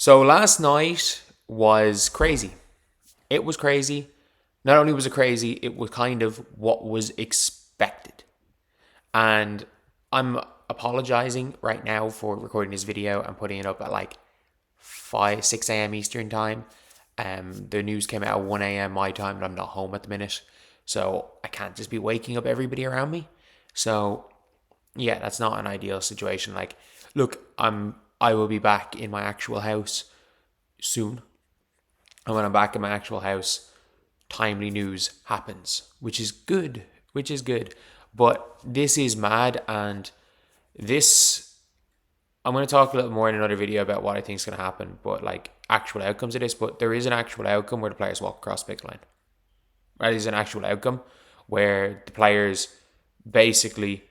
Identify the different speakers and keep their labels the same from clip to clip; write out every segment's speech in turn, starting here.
Speaker 1: So last night was crazy. It was crazy. Not only was it crazy, it was kind of what was expected. And I'm apologizing right now for recording this video and putting it up at like 6 a.m. Eastern time. The news came out at 1 a.m. my time, and I'm not home at the minute. So I can't just be waking up everybody around me. So yeah, that's not an ideal situation. Like, look, I will be back in my actual house soon. And when I'm back in my actual house, timely news happens, which is good. But this is mad, and this I'm going to talk a little more in another video about what I think is going to happen, but like actual outcomes of this. But there is an actual outcome where the players walk across the picket line. That is an actual outcome where the players basically,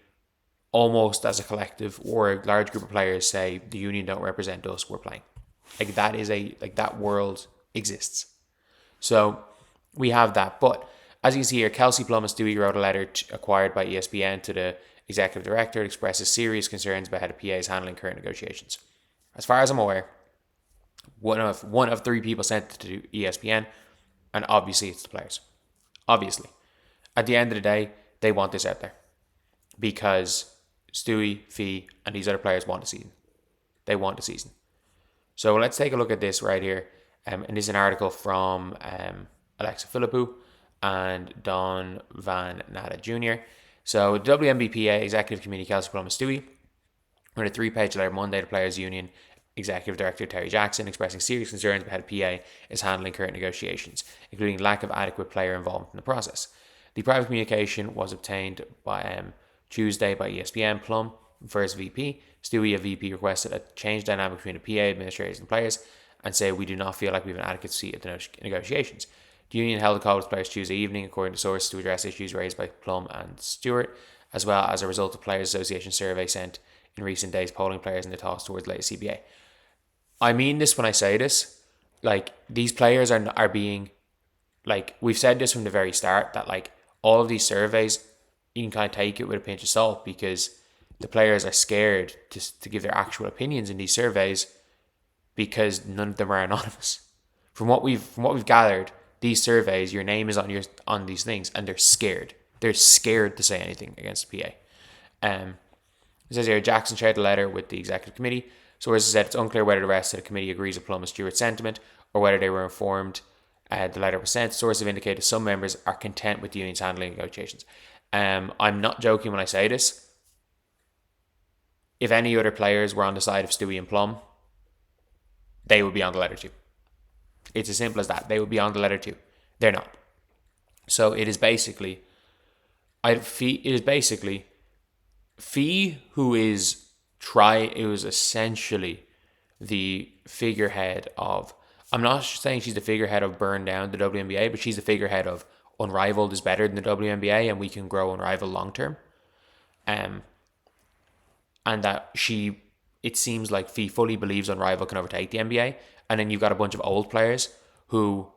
Speaker 1: almost as a collective or a large group of players, say the union don't represent us, we're playing. Like that world exists. So we have that. But as you can see here, Kelsey Plum Breanna wrote a letter acquired by ESPN to the executive director. It expresses serious concerns about how the PA is handling current negotiations. As far as I'm aware, one of three people sent it to ESPN, and obviously it's the players. Obviously. At the end of the day, they want this out there because Stewie, Fee, and these other players want a season. They want a season. So let's take a look at this right here. And this is an article from Alexa Philippou and Don Van Natta Jr. So WNBPA Executive Committee Kelsey Plum Breanna wrote a 3-page letter Monday to Players Union Executive Director Terry Jackson expressing serious concerns about how the PA is handling current negotiations, including lack of adequate player involvement in the process. The private communication was obtained by Tuesday by ESPN. Plum, first VP, Stewie, a VP, requested a change dynamic between the PA administrators and players and say we do not feel like we have an adequate seat at the negotiations. The union held a call with players Tuesday evening, according to sources, to address issues raised by Plum and Stewart, as well as a result of Players Association survey sent in recent days, polling players in the talks towards latest CBA. I mean this when I say this. Like, these players are being, like, we've said this from the very start, that like all of these surveys, you can kind of take it with a pinch of salt because the players are scared to give their actual opinions in these surveys because none of them are anonymous. From what we've gathered, these surveys, your name is on these things, and they're scared. They're scared to say anything against the PA. It says here, Jackson shared a letter with the executive committee. Sources said it's unclear whether the rest of the committee agrees with Plum and Stewart's sentiment or whether they were informed the letter was sent. Sources have indicated some members are content with the union's handling negotiations. I'm not joking when I say this. If any other players were on the side of Stewie and Plum, they would be on the letter too. It's as simple as that. They would be on the letter too. They're not. So it is basically, Fee, who is essentially the figurehead of, I'm not saying she's the figurehead of burn down the WNBA, but she's the figurehead of Unrivaled is better than the WNBA and we can grow Unrivaled long term. And that it seems like Fee fully believes Unrivaled can overtake the NBA. And then you've got a bunch of old players who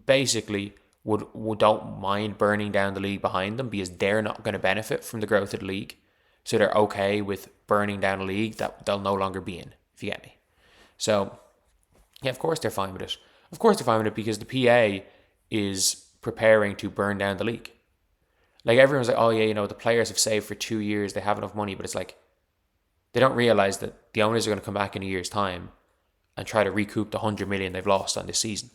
Speaker 1: basically would don't mind burning down the league behind them because they're not going to benefit from the growth of the league. So they're okay with burning down a league that they'll no longer be in, if you get me. So, yeah, of course they're fine with it. Of course they're fine with it because the PA is preparing to burn down the league. Like, everyone's like, oh yeah, the players have saved for 2 years, they have enough money, but it's like, they don't realize that the owners are going to come back in a year's time and try to recoup the 100 million they've lost on this season.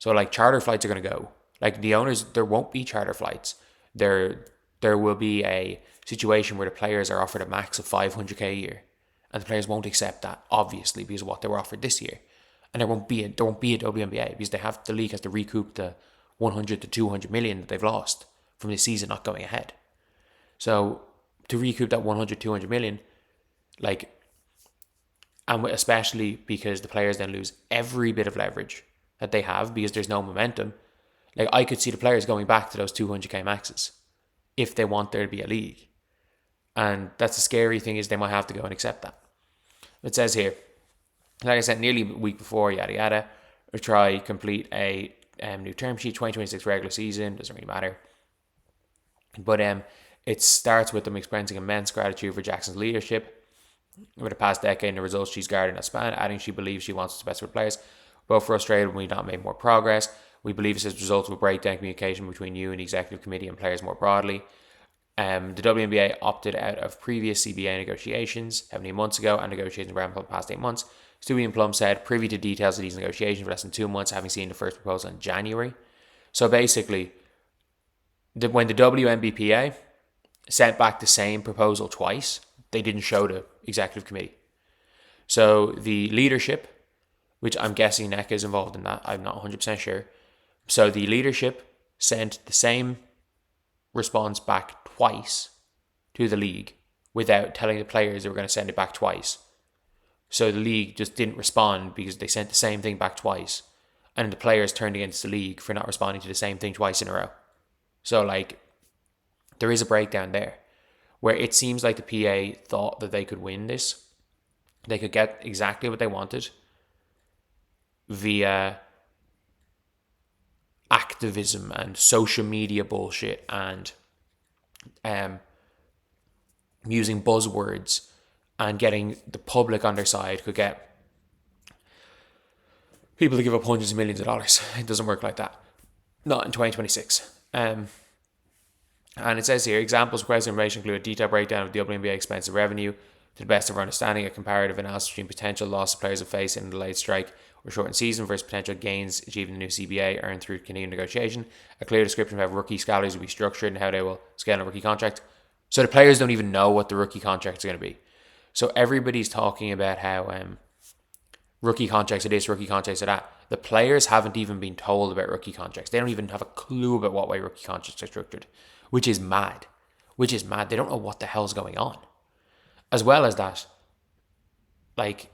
Speaker 1: So like, charter flights are going to go. Like, the owners, there won't be charter flights. There will be a situation where the players are offered a max of 500k a year, and the players won't accept that, obviously, because of what they were offered this year. And there won't be a WNBA because the league has to recoup the 100 to 200 million that they've lost from this season not going ahead. So to recoup that 100, 200 million, like, and especially because the players then lose every bit of leverage that they have because there's no momentum. Like, I could see the players going back to those 200k maxes if they want there to be a league. And that's the scary thing, is they might have to go and accept that. It says here, like I said, nearly a week before, yada yada, or try complete a new term sheet, 2026 regular season, doesn't really matter. But it starts with them expressing immense gratitude for Jackson's leadership over the past decade and the results she's garnered in that span, adding she believes she wants the best for the players. We're both frustrated when we not made more progress. We believe this has resulted in breakdown communication between you and the executive committee and players more broadly. The WNBA opted out of previous CBA negotiations 17 months ago, and negotiations ran for the past 8 months. Stewie and Plum said, privy to details of these negotiations for less than 2 months, having seen the first proposal in January. So basically, when the WNBPA sent back the same proposal twice, they didn't show the executive committee. So the leadership, which I'm guessing NECA is involved in that, I'm not 100% sure. So the leadership sent the same response back twice to the league without telling the players they were going to send it back twice. So the league just didn't respond because they sent the same thing back twice. And the players turned against the league for not responding to the same thing twice in a row. So like, there is a breakdown there where it seems like the PA thought that they could win this. They could get exactly what they wanted via activism and social media bullshit and using buzzwords and getting the public on their side. Could get people to give up hundreds of millions of dollars. It doesn't work like that. Not in 2026. And it says here, examples requested information include a detailed breakdown of the WNBA expense and revenue to the best of our understanding, a comparative analysis between potential loss of players of face in a delayed strike or shortened season versus potential gains achieved in the new CBA earned through continued negotiation, a clear description of how rookie salaries will be structured and how they will scale a rookie contract. So the players don't even know what the rookie contracts are going to be. So everybody's talking about how rookie contracts are this, rookie contracts are that. The players haven't even been told about rookie contracts. They don't even have a clue about what way rookie contracts are structured, which is mad. They don't know what the hell's going on. As well as that, like,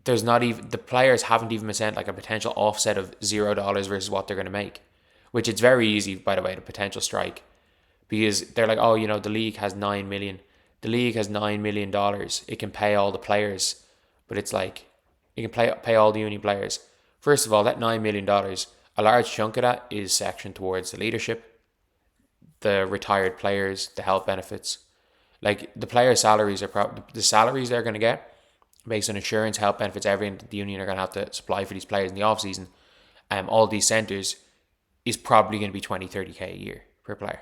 Speaker 1: there's not even, the players haven't even been sent like a potential offset of $0 versus what they're going to make, which it's very easy, by the way, the potential strike, because they're like, oh, the league has $9 million. The league has $9 million. It can pay all the players, but it's like, it can pay all the union players. First of all, that $9 million, a large chunk of that is sectioned towards the leadership, the retired players, the health benefits. Like, the players' salaries are the salaries they're going to get based on insurance, health benefits, everything that the union are going to have to supply for these players in the off season. All these centres is probably going to be 20, 30k a year per player.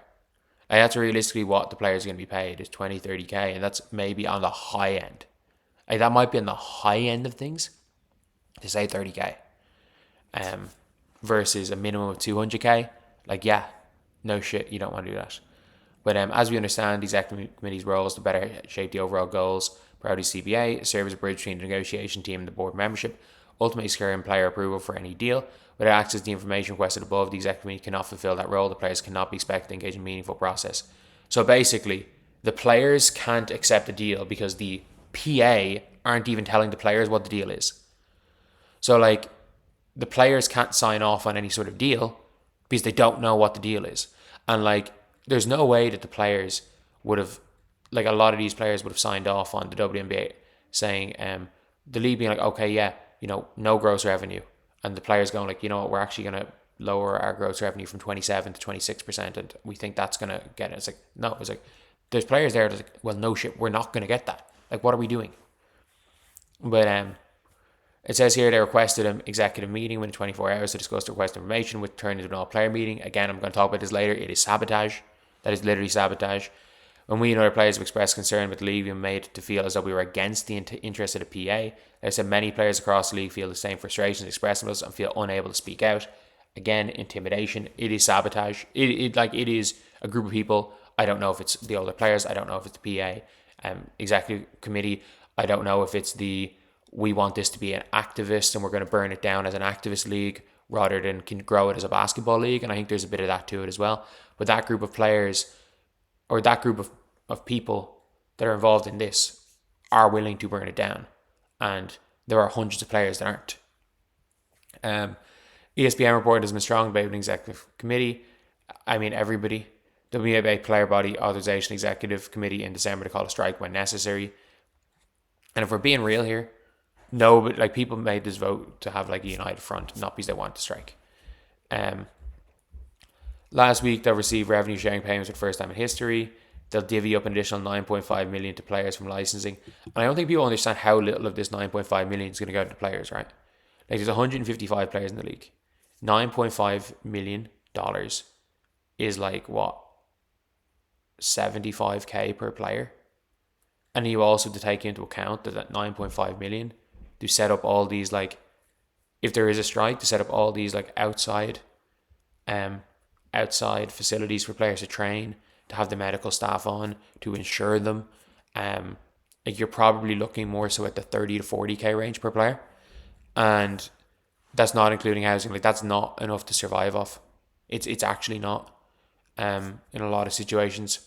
Speaker 1: Like, that's realistically what the players are going to be paid, is 20, 30k, and that's maybe on the high end. Like, that might be on the high end of things to say 30k, versus a minimum of 200k. Like, yeah, no shit, you don't want to do that. But as we understand, the executive committee's role is to better shape the overall goals, priorities of CBA, serve as a bridge between the negotiation team and the board membership, ultimately securing player approval for any deal. Without access to the information requested above, the executive committee cannot fulfill that role. The players cannot be expected to engage in a meaningful process. So basically, the players can't accept a deal because the PA aren't even telling the players what the deal is. So, like, the players can't sign off on any sort of deal because they don't know what the deal is. And, like, there's no way that the players would have, like, a lot of these players would have signed off on the WNBA saying, the league being like, okay, yeah, no gross revenue. And the players going like, what, we're actually going to lower our gross revenue from 27 to 26%. And we think that's going to get it. It's like, no, it's like, there's players there that's like, well, no shit, we're not going to get that. Like, what are we doing? But it says here they requested an executive meeting within 24 hours to discuss the request information, which turned into an all-player meeting. Again, I'm going to talk about this later. It is sabotage. That is literally sabotage. When we and other players have expressed concern with the league being made to feel as though we were against the interest of the PA, they said many players across the league feel the same frustrations expressed with us and feel unable to speak out. Again, intimidation. It is sabotage. It is a group of people. I don't know if it's the older players. I don't know if it's the PA executive committee. I don't know if it's we want this to be an activist and we're going to burn it down as an activist league rather than can grow it as a basketball league. And I think there's a bit of that to it as well. But that group of players, or that group of people that are involved in this, are willing to burn it down. And there are hundreds of players that aren't. ESPN reported has been strong about an executive committee. I mean, everybody. WNBA player body authorization executive committee in December to call a strike when necessary. And if we're being real here, no, but like, people made this vote to have like a united front, not because they want to strike. Last week, they received revenue sharing payments for the first time in history. they'll divvy up an additional 9.5 million to players from licensing. And I don't think people understand how little of this 9.5 million is going to go to the players, right? Like there's 155 players in the league. $9.5 million is like what? 75k per player. And you also have to take into account that 9.5 million to set up all these, like, if there is a strike, to set up all these like outside facilities for players to train, to have the medical staff on, to insure them. Like you're probably looking more so at the 30 to 40k range per player. And that's not including housing. Like that's not enough to survive off. It's actually not. In a lot of situations.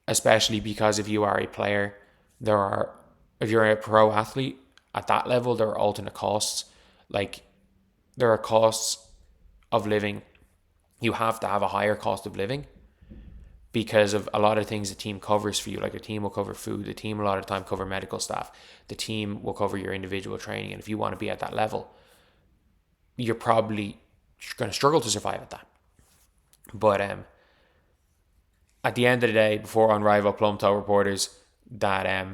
Speaker 1: Especially because if you are a player, if you're a pro athlete at that level, there are alternate costs. Like there are costs of living. You have to have a higher cost of living because of a lot of things the team covers for you. Like the team will cover food. The team a lot of the time cover medical staff. The team will cover your individual training. And if you want to be at that level, you're probably going to struggle to survive at that. But at the end of the day, before Unrivaled Plum told reporters that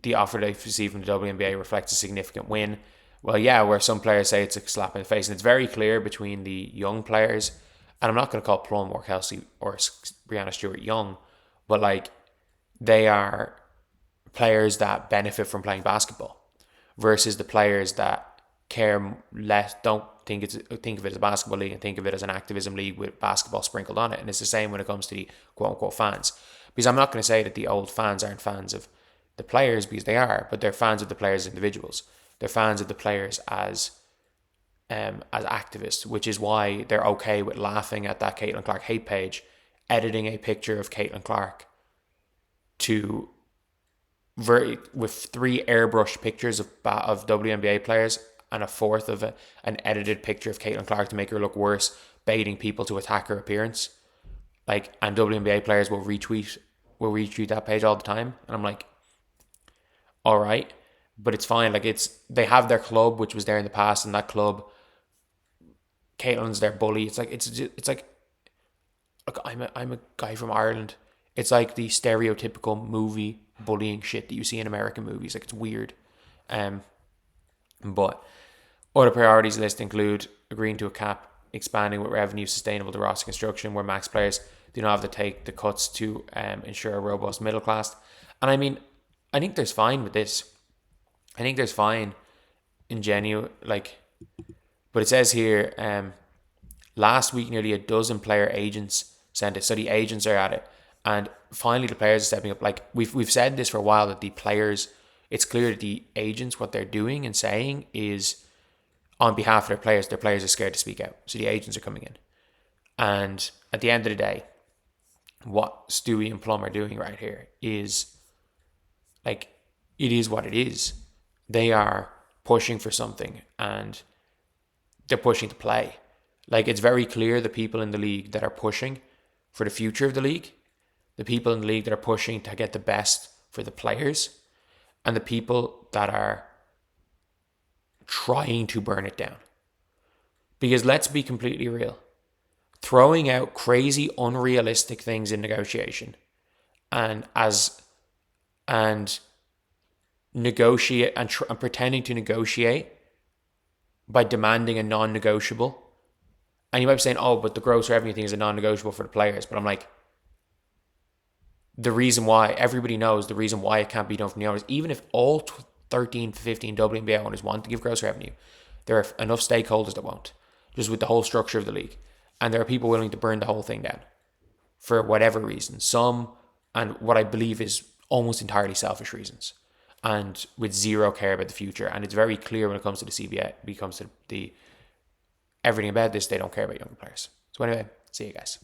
Speaker 1: the offer they received from the WNBA reflects a significant win, well, yeah, where some players say it's a slap in the face. And it's very clear between the young players, and I'm not going to call Plum or Kelsey or Breanna Stewart young, but like they are players that benefit from playing basketball versus the players that care less, don't think of it as a basketball league and think of it as an activism league with basketball sprinkled on it. And it's the same when it comes to the quote unquote fans, because I'm not going to say that the old fans aren't fans of the players, because they are, but they're fans of the players as individuals. They're fans of the players as activists, which is why they're okay with laughing at that Caitlin Clark hate page, editing a picture of Caitlin Clark with 3 airbrushed pictures of WNBA players and a fourth of an edited picture of Caitlin Clark to make her look worse, baiting people to attack her appearance. Like, and WNBA players will retweet that page all the time, and I'm like, all right, but it's fine. Like they have their club, which was there in the past, and that club, Caitlin's their bully. It's like, look, I'm a guy from Ireland. It's like the stereotypical movie bullying shit that you see in American movies. Like it's weird. But other priorities list include agreeing to a cap, expanding with revenue sustainable to roster construction, where max players do not have to take the cuts to ensure a robust middle class. And I mean, I think there's fine with this. I think there's fine in genuine, like, but it says here, last week nearly a dozen player agents sent it. So the agents are at it. And finally the players are stepping up. Like we've said this for a while, that the players, it's clear that the agents, what they're doing and saying is on behalf of their players are scared to speak out. So the agents are coming in. And at the end of the day, what Stewie and Plum are doing right here is, like, it is what it is. They are pushing for something and they're pushing to play. Like, it's very clear the people in the league that are pushing for the future of the league, the people in the league that are pushing to get the best for the players, and the people that are trying to burn it down. Because let's be completely real. Throwing out crazy, unrealistic things in negotiation and negotiate and pretending to negotiate by demanding a non-negotiable. And you might be saying, oh, but the gross revenue thing is a non-negotiable for the players. But I'm like, the reason why, everybody knows the reason why it can't be done from the owners, even if all 13, 15 WNBA owners want to give gross revenue, there are enough stakeholders that won't, just with the whole structure of the league. And there are people willing to burn the whole thing down for whatever reason. Some, and what I believe is almost entirely selfish reasons, and with zero care about the future. And it's very clear when it comes to the CBA, when it comes to the everything about this, they don't care about young players. So anyway, see you guys.